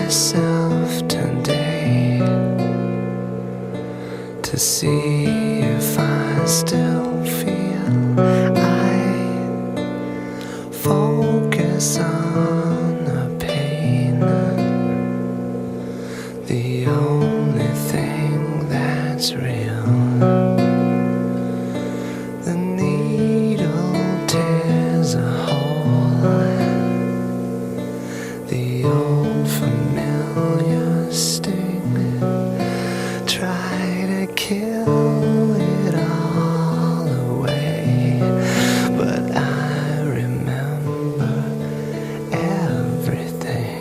myself today to see if I still feel. I focus on the pain, the only thing that's real. The needle tears a hole, the old familiar sting, try to kill it all away, but I remember everything.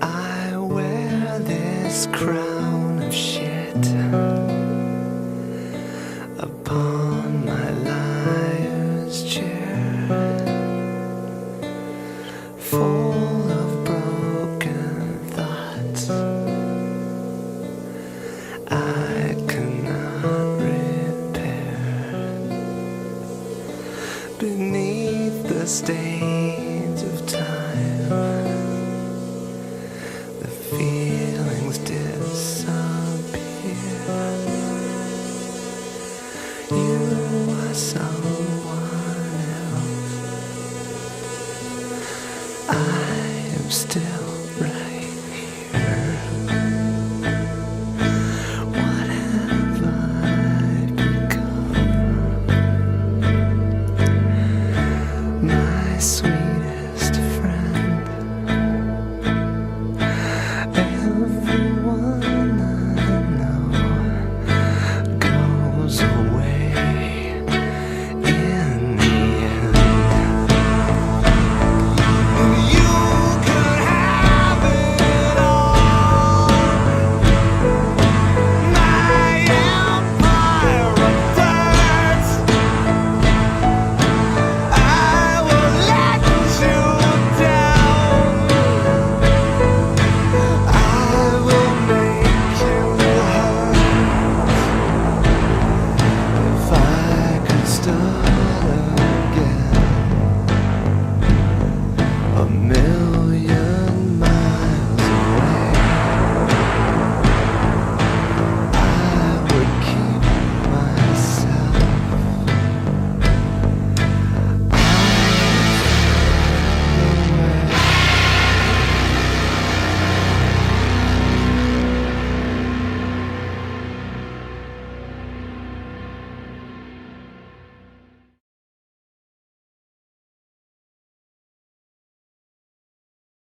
I wear this crown of shit upon my liar's chair, full of broken thoughts I cannot repair. Beneath the stains of time, the feelings disappear. You are someone else, I am still